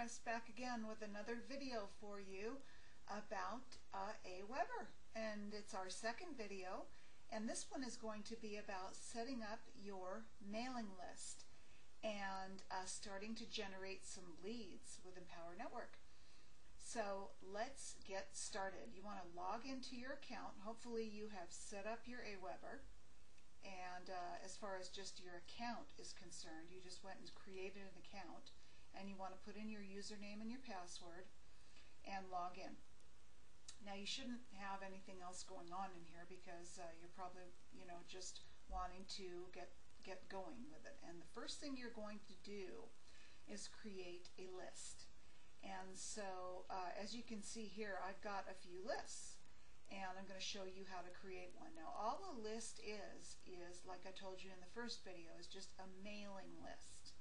guys, back again with another video for you about aweber, and it's our second video, and this one is going to be about setting up your mailing list and starting to generate some leads with Empower Network. So let's get started. You want to log into your account. Hopefully you have set up your aweber, and as far as just your account is concerned, you just went and created an account, and you want to put in your username and your password and log in. Now you shouldn't have anything else going on in here because you're probably just wanting to get going with it. And the first thing you're going to do is create a list. And so as you can see here, I've got a few lists, and I'm going to show you how to create one. Now all a list is like I told you in the first video, is just a mailing list.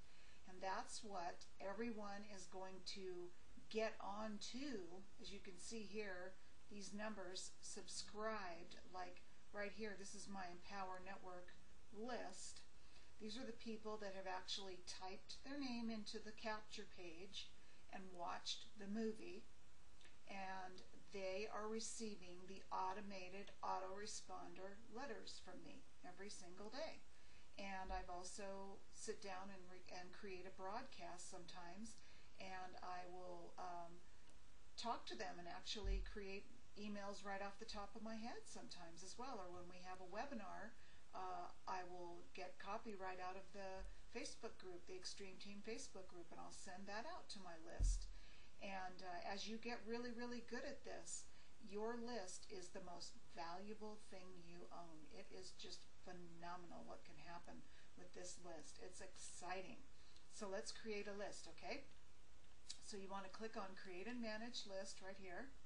And that's what everyone is going to get onto. As you can see here, these numbers subscribed, like right here, this is my Empower Network list. These are the people that have actually typed their name into the capture page and watched the movie, and they are receiving the automated autoresponder letters from me every single day. And I've also sit down and create a broadcast sometimes, and I will talk to them and actually create emails right off the top of my head sometimes as well. Or when we have a webinar, I will get copy right out of the Facebook group, the Extreme Team Facebook group, and I'll send that out to my list. And as you get really, really good at this, your list is the most valuable thing you own. It is just phenomenal what can happen with this list. It's exciting. So let's create a list, okay? So you want to click on Create and Manage List right here.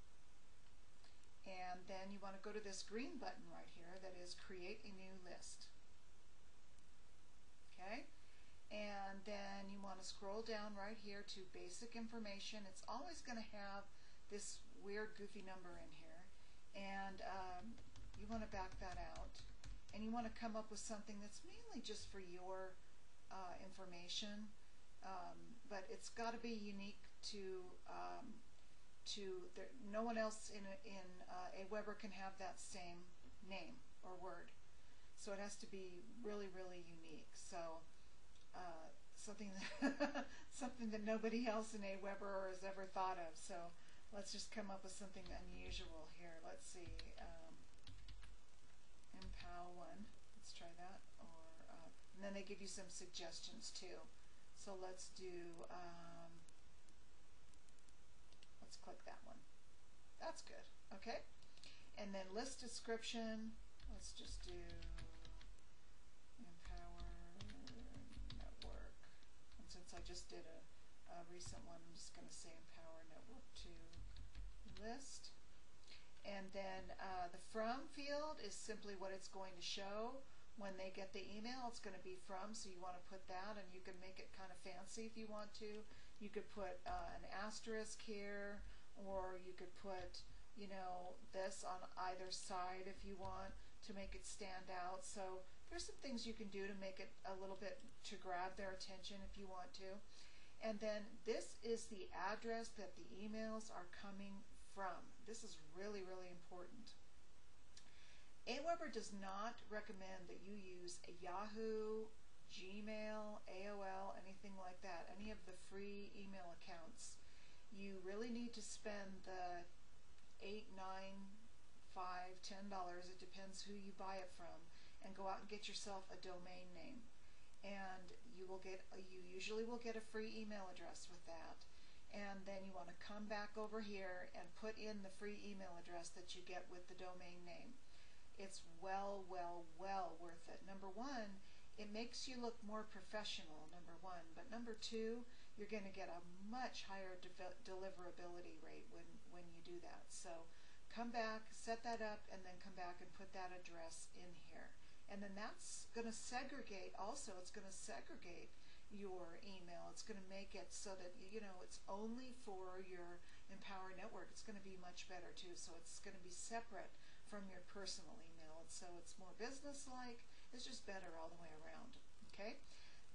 And then you want to go to this green button right here that is Create a New List. Okay? And then you want to scroll down right here to Basic Information. It's always going to have this weird goofy number in here, and you want to back that out, and you want to come up with something that's mainly just for your information, but it's got to be unique to no one else in aweber can have that same name or word, so it has to be really, really unique. So something that nobody else in aweber has ever thought of. So let's just come up with something unusual here. Let's see, Empower one. Let's try that. Or and then they give you some suggestions too. So let's do. Let's click that one. That's good. Okay. And then list description. Let's just do Empower Network. And since I just did a recent one, I'm just going to say Empower Network 2 list. And then the from field is simply what it's going to show when they get the email. It's going to be from, so you want to put that, and you can make it kind of fancy if you want to. You could put an asterisk here, or you could put this on either side if you want to make it stand out. So there's some things you can do to make it a little bit to grab their attention if you want to. And then this is the address that the emails are coming from. This is really, really important. aweber does not recommend that you use a Yahoo, Gmail, AOL, anything like that, any of the free email accounts. You really need to spend the $8, $9, $5, $10, it depends who you buy it from, and go out and get yourself a domain name. And you usually will get a free email address with that. And then you want to come back over here and put in the free email address that you get with the domain name. It's well worth it. Number one, it makes you look more professional, number one. But number two, you're going to get a much higher deliverability rate when you do that. So come back, set that up, and then come back and put that address in here. And then that's going to segregate also. It's going to segregate your email. It's going to make it so that it's only for your Empower Network. It's going to be much better too. So it's going to be separate from your personal email. And so it's more business-like. It's just better all the way around. Okay.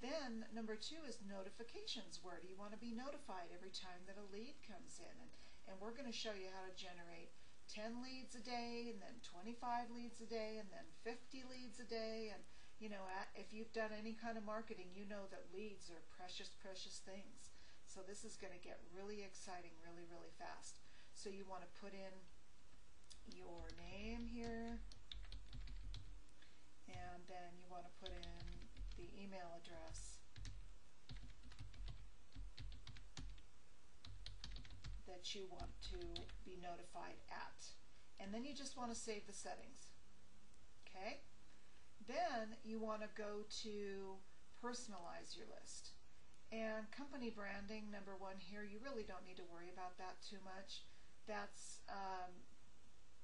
Then number 2 is notifications. Where do you want to be notified every time that a lead comes in? And we're going to show you how to generate 10 leads a day, and then 25 leads a day, and then 50 leads a day. And you know, if you've done any kind of marketing, you know that leads are precious, precious things. So this is going to get really exciting really, really fast. So you want to put in your name here, and then you want to put in the email address that you want to be notified at. And then you just want to save the settings. Okay? Then you want to go to personalize your list. And company branding, number 1 here, you really don't need to worry about that too much. That's,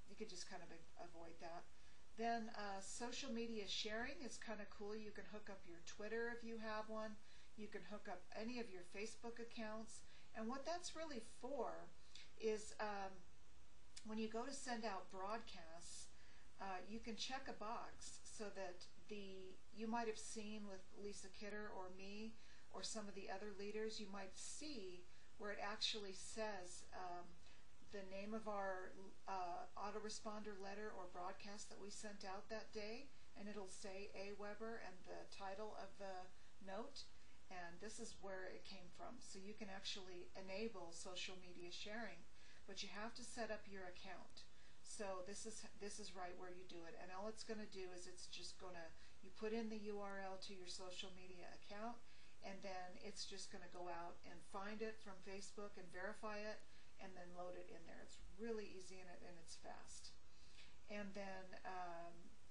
you could just kind of avoid that. Then social media sharing is kind of cool. You can hook up your Twitter if you have one. You can hook up any of your Facebook accounts. And what that's really for is when you go to send out broadcasts, you can check a box so that you might have seen with Lisa Kidder or me or some of the other leaders, you might see where it actually says the name of our autoresponder letter or broadcast that we sent out that day, and it'll say aweber and the title of the note, and this is where it came from. So you can actually enable social media sharing, but you have to set up your account. So this is right where you do it, and all it's going to do is it's just going to, you put in the URL to your social media account, and then it's just going to go out and find it from Facebook and verify it, and then load it in there. It's really easy and it's fast. And then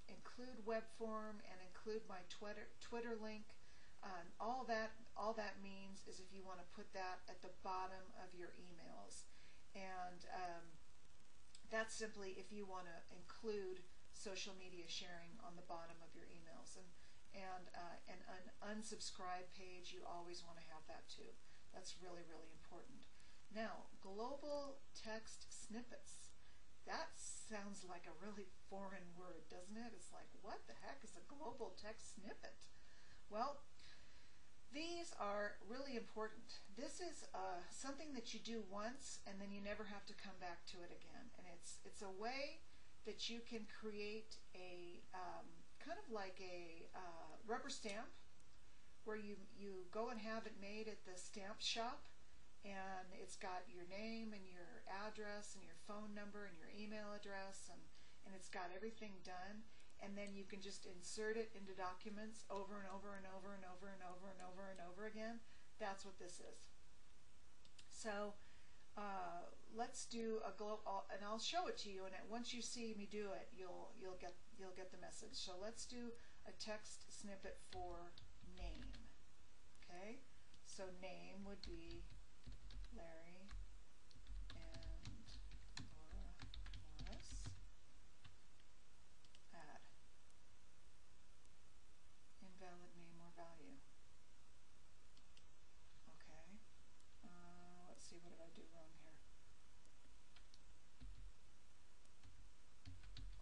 include web form and include my Twitter link. All that means is if you want to put that at the bottom of your emails, and that's simply if you want to include social media sharing on the bottom of your emails. And an unsubscribe page, you always want to have that too. That's really, really important. Now, global text snippets. That sounds like a really foreign word, doesn't it? It's like, what the heck is a global text snippet? Well, these are really important. This is something that you do once and then you never have to come back to it again. And it's a way that you can create a kind of like a rubber stamp where you go and have it made at the stamp shop, and it's got your name and your address and your phone number and your email address, and it's got everything done, and then you can just insert it into documents over and over and over and over and over and over and over again. That's what this is. So let's do a global, and I'll show it to you, and once you see me do it, you'll get the message. So let's do a text snippet for name. Okay, so name would be Larry and Laura Morris. Add. Invalid name or value. Okay. Let's see, what did I do wrong here?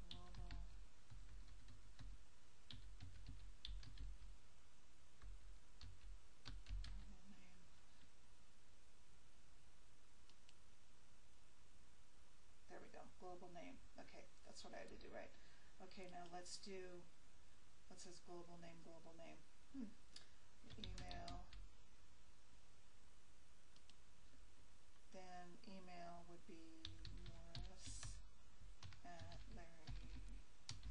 Global. Name. There we go. Global name. Okay, that's what I had to do right. Okay, now let's do, what says global name, global name? Email. Then email would be Morris at Larry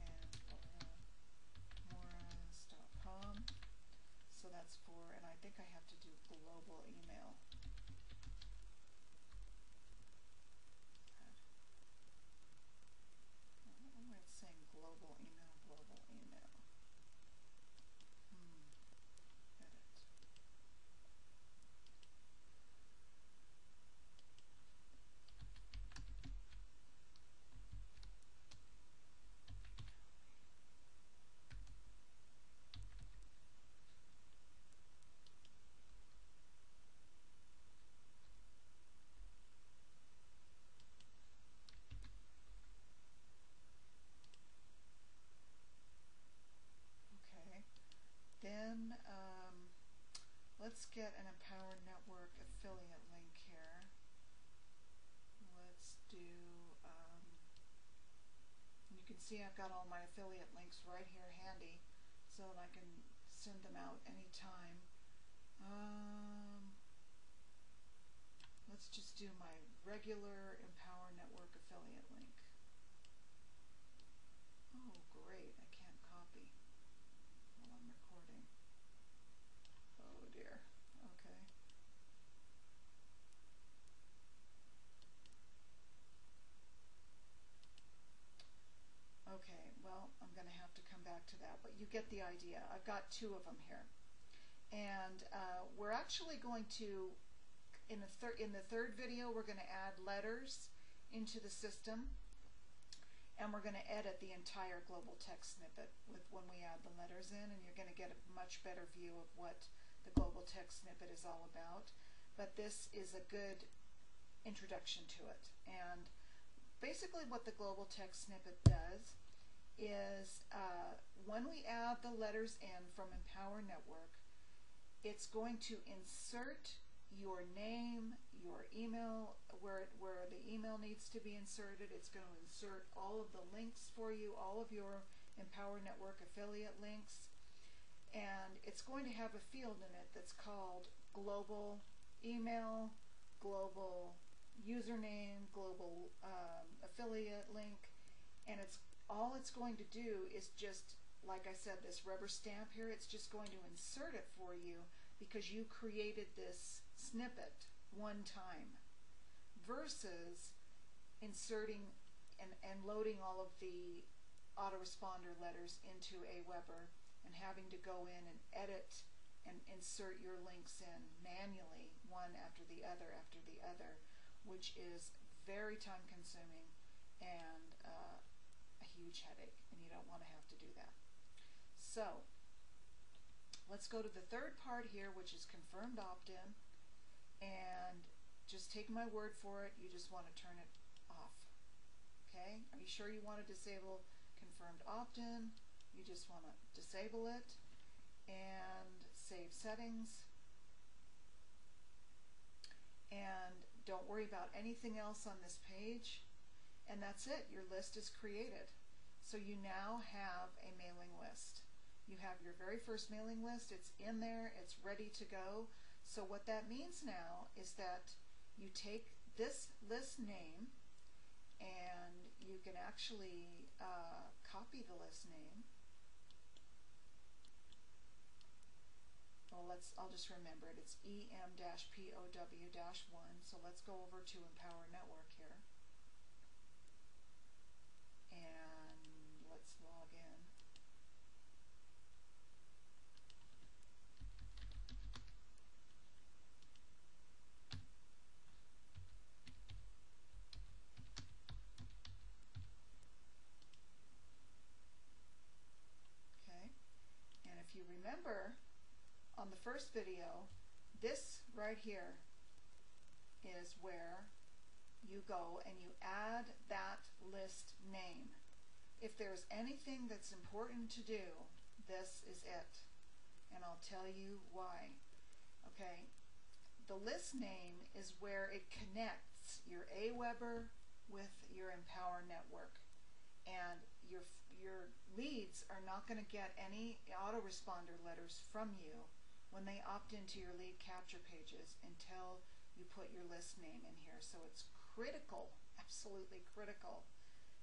and Laura Morris.com. So that's for, and I think I have to do global email. I don't know why it's saying global email, global email. Edit. Empower Network affiliate link here. Let's do, you can see I've got all my affiliate links right here handy so that I can send them out anytime. Let's just do my regular Empower Network affiliate link. Oh, great, I can't copy while I'm recording. Oh dear, okay. Okay, well, I'm going to have to come back to that, but you get the idea. I've got two of them here. And we're actually going to, in the third video, we're going to add letters into the system, and we're going to edit the entire global text snippet when we add the letters in, and you're going to get a much better view of what the global text snippet is all about. But this is a good introduction to it. And basically what the global text snippet does is when we add the letters in from Empower Network, it's going to insert your name, your email, where the email needs to be inserted. It's going to insert all of the links for you, all of your Empower Network affiliate links, and it's going to have a field in it that's called global email, global username, global affiliate link, and all it's going to do is just, like I said, this rubber stamp here, it's just going to insert it for you because you created this snippet one time, versus inserting and loading all of the autoresponder letters into aweber and having to go in and edit and insert your links in manually, one after the other, which is very time consuming and a huge headache, and you don't want to have to do that. So let's go to the third part here, which is confirmed opt-in, and just take my word for it, you just want to turn it off. Okay, are you sure you want to disable confirmed opt-in? You just want to disable it and save settings, and don't worry about anything else on this page, and that's it. Your list is created. So you now have a mailing list. You have your very first mailing list. It's in there. It's ready to go. So what that means now is that you take this list name and you can actually copy the list name. Well, I'll just remember it. It's EM-POW-1. So let's go over to Empower Network here. And let's log in. Okay, and if you remember on the first video, this right here is where you go and you add that list name. If there's anything that's important to do, this is it, and I'll tell you why. Okay, the list name is where it connects your aweber with your Empower Network, and your leads are not going to get any autoresponder letters from you when they opt into your lead capture pages until you put your list name in here. So it's critical, absolutely critical,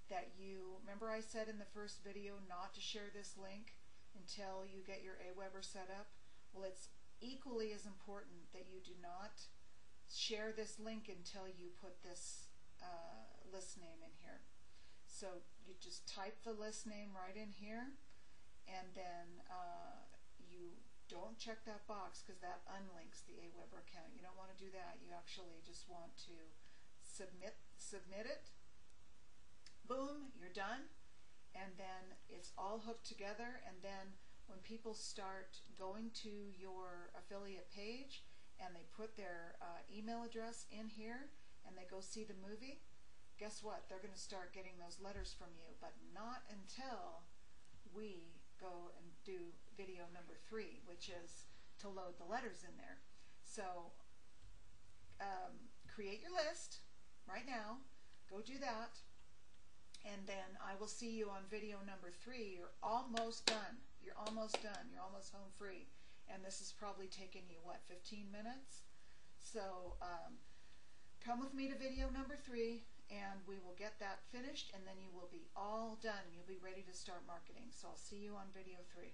that you, remember I said in the first video not to share this link until you get your aweber set up? Well, it's equally as important that you do not share this link until you put this list name in here. So you just type the list name right in here, and then you don't check that box because that unlinks the aweber account. You don't want to do that. You actually just want to submit it. Boom, you're done, and then it's all hooked together. And then when people start going to your affiliate page and they put their email address in here and they go see the movie, guess what? They're going to start getting those letters from you, but not until we go and do video number 3, which is to load the letters in there. So create your list right now. Go do that. And then I will see you on video number 3. You're almost done. You're almost done. You're almost home free. And this is probably taking you, what, 15 minutes? So come with me to video number 3, and we will get that finished, and then you will be all done. You'll be ready to start marketing. So I'll see you on video 3.